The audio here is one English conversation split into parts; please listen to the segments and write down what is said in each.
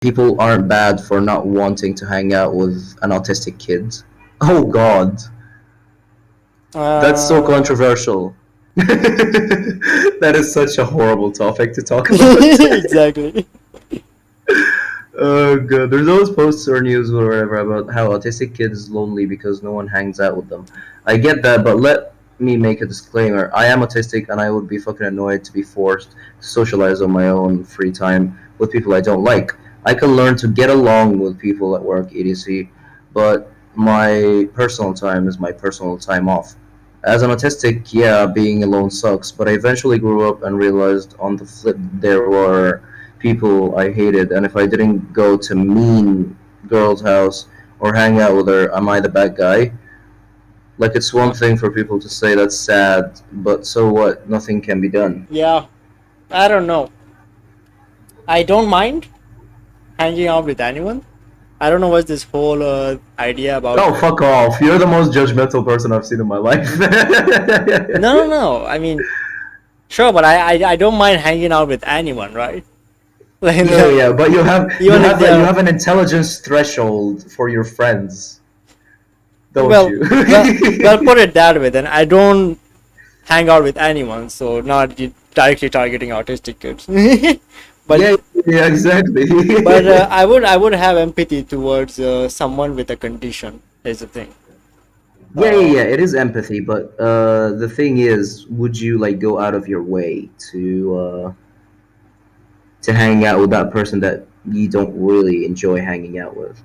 people aren't bad for not wanting to hang out with an autistic kid. Oh God, that's so Uh, controversial. That is such a horrible topic to talk about. exactly. Oh God, there's always posts or news or whatever about how autistic kids is lonely because no one hangs out with them. I get that, but let me make a disclaimer. I am autistic, and I would be fucking annoyed to be forced to socialize on my own free time with people I don't like. I can learn to get along with people at work, etc., but my personal time is my personal time off. As an autistic, yeah, being alone sucks, but I eventually grew up and realized on the flip there were people I hated, and if I didn't go to mean girl's house or hang out with her, am I the bad guy? Like, it's one thing for people to say that's sad, but so what? Nothing can be done. Yeah, I don't know. I don't mind hanging out with anyone. I don't know what's this whole idea about. Oh, fuck off. You're the most judgmental person I've seen in my life. No, no, no. I mean, sure, but I don't mind hanging out with anyone, right? Yeah, Like, yeah, but even if you they're have an intelligence threshold for your friends, don't well, you? well, put it that way. Then I don't hang out with anyone, so not directly targeting autistic kids. but Yeah, yeah, exactly. I would have empathy towards someone with a condition. Is the thing. Yeah, yeah, Uh, yeah. It is empathy, but the thing is, would you like go out of your way to hang out with that person that you don't really enjoy hanging out with?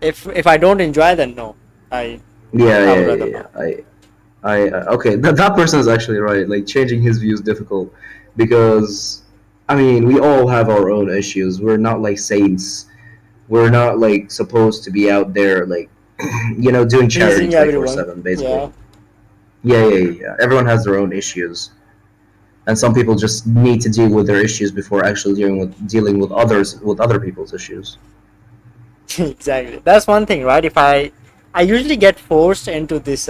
if I don't enjoy, then no. I Yeah, I would yeah, rather yeah, not. yeah. Okay, that person is actually right. Like changing his view is difficult because, I mean, we all have our own issues. We're not like saints. We're not like supposed to be out there like, doing charity Pleasing twenty four everyone. seven. Basically, Yeah. yeah, yeah, yeah, yeah. Everyone has their own issues, and some people just need to deal with their issues before actually dealing with other people's issues. Exactly. That's one thing, right? If I usually get forced into this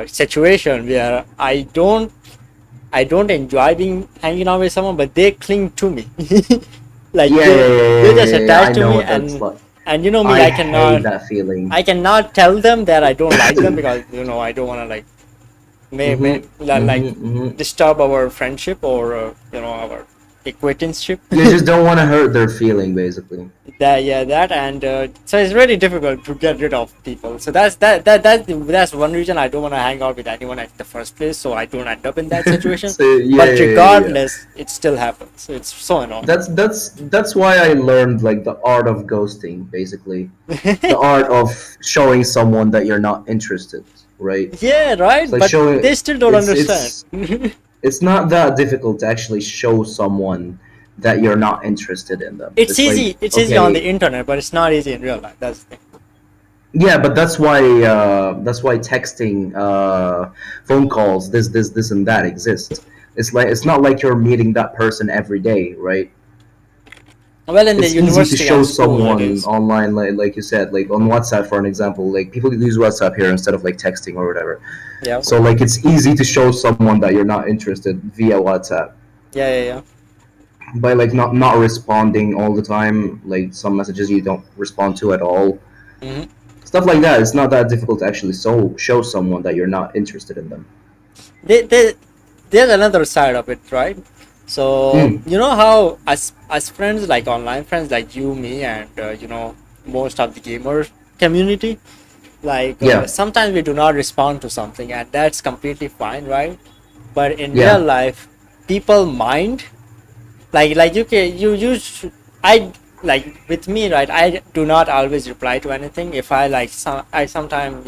situation where I don't enjoy being hanging out with someone, but they cling to me. Like Yeah, yeah, yeah, they yeah, just yeah, yeah. attach I to know me, what that's and like. you know me, I I hate cannot that feeling. I cannot tell them that I don't like them because I don't want to like may Mhm, like mhm, mhm. disturb our friendship or our acquaintanceship. You just don't want to hurt their feeling, basically. That and so it's really difficult to get rid of people. So that's one reason I don't want to hang out with anyone at the first place, so I don't end up in that situation. So yeah, But yeah, yeah, yeah. regardless, it still happens. So it's so annoying. That's why I learned like the art of ghosting, basically, the art of showing someone that you're not interested, right? Yeah, It's right. like But they showing still don't it's understand. it's it's not that difficult to actually show someone that you're not interested in them. It's It's like, easy. It's easy on the okay, internet, but it's not easy in real life. That's the thing. yeah, but that's why texting, phone calls, this and that exists. It's not like you're meeting that person every day, right? Well, in the It's easy to university show and school, it someone is. online, like you said, like on WhatsApp, for an example. Like people use WhatsApp here instead of like texting or whatever. Yeah. So like it's easy to show someone that you're not interested via WhatsApp Yeah, yeah, yeah. by like not responding all the time, like some messages you don't respond to at all, Hmm. stuff like that. It's not that difficult to actually show someone that you're not interested in them. There's another side of it, right? So Mm, you know how as friends, like online friends, like you, me, and most of the gamer community, like yeah, sometimes we do not respond to something, and that's completely fine, right? But in real yeah, life, people mind, like you can I like with me, right? I do not always reply to anything. If I like I sometimes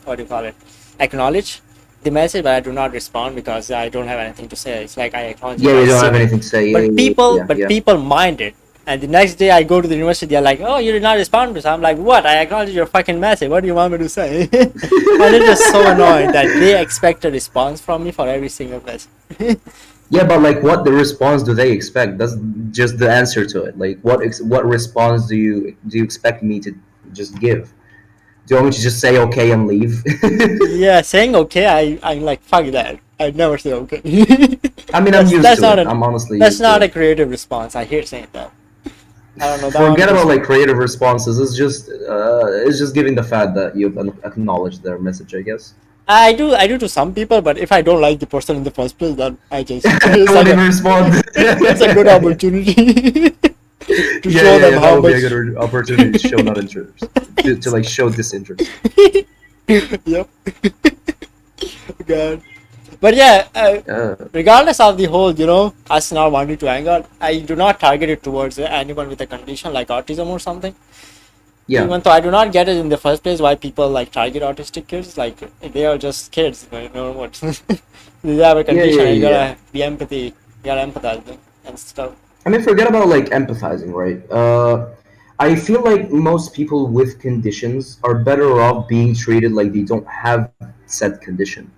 what do you call it, acknowledge the message, but I do not respond because I don't have anything to say. It's like I acknowledge it, yeah. I You don't seen have it. anything to say. Yeah, But yeah, people yeah, but yeah. people mind it, and the next day I go to the university, they're like, oh, you did not respond to this. I'm like, what? I acknowledge your fucking message. What do you want me to say? And it's just so annoying that they expect a response from me for every single message. Yeah, but like, what the response do they expect? That's just the answer to it. Like, what response do you expect me to just give? Do you want me to just say okay and leave? Yeah, saying okay, I'm like, fuck that. I'd never say okay. I mean, I'm that's used that's to not it. a I'm honestly that's used to not a it. creative response. I hate saying that. I don't know. That one Forget about just. like creative responses. It's just giving the fact that you've acknowledged their message, I guess. I do to some people, but if I don't like the person in the first place, then I just I it's like wouldn't a even respond. it's a good opportunity to show them That how would be a much. good opportunity to show not interest, to like show disinterest. Yep. God. But yeah, Uh, regardless of the whole, us not wanting to hang out, I do not target it towards anyone with a condition like autism or something. yeah, Even though I do not get it in the first place, why people like target autistic kids, like they are just kids, what? They have a condition, and you yeah. gotta be empathy, you gotta empathize with them and stuff. I mean, forget about like empathizing, right? I feel like most people with conditions are better off being treated like they don't have said condition.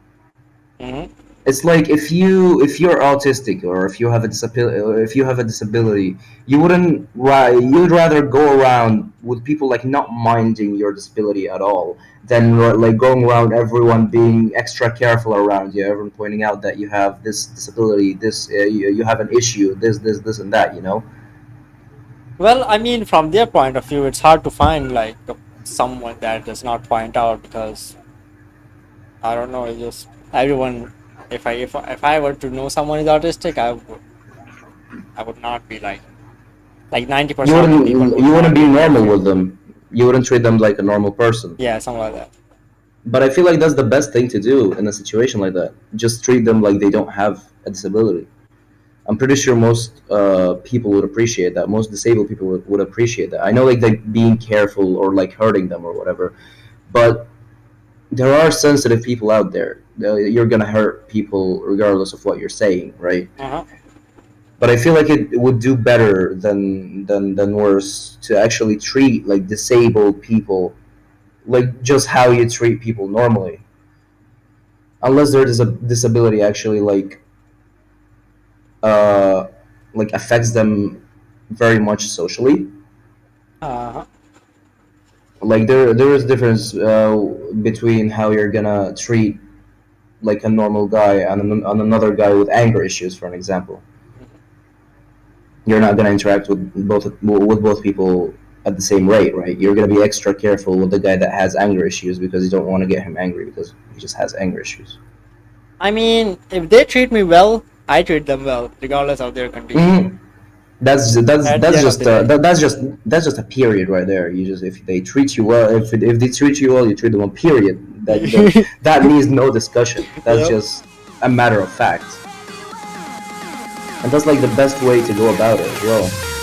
Mm-hmm. It's like if you're autistic or if you have a disability, you'd rather go around with people like not minding your disability at all than like going around everyone being extra careful around you, everyone pointing out that you have this disability, you have an issue, this and that, you know. Well, I mean, from their point of view, it's hard to find like someone that does not point out because I don't know. It's just everyone. If I were to know someone is autistic, I would not be like You 90% of the wouldn't people would you wouldn't not be normal interfere. with them. You wouldn't treat them like a normal person. Yeah, something like that. But I feel like that's the best thing to do in a situation like that. Just treat them like they don't have a disability. I'm pretty sure most people would appreciate that. Most disabled people would appreciate that. I know like being careful or like hurting them or whatever, but there are sensitive people out there. You're gonna hurt people regardless of what you're saying, right? Uh-huh. But I feel like it would do better than worse to actually treat like disabled people like just how you treat people normally, unless their disability actually uh, like affects them very much socially. Uh-huh. Like there is difference between how you're gonna treat like a normal guy and another guy with anger issues, for an example. You're not gonna interact with both people at the same rate, right? You're gonna be extra careful with the guy that has anger issues because you don't want to get him angry because he just has anger issues. I mean, if they treat me well, I treat them well, regardless of their condition. Mhm. At the end of the day. That's just a period right there. You just if they treat you well, if they treat you well, you treat them well. Period. That needs no discussion. That's Yep. just a matter of fact, and that's like the best way to go about it as well.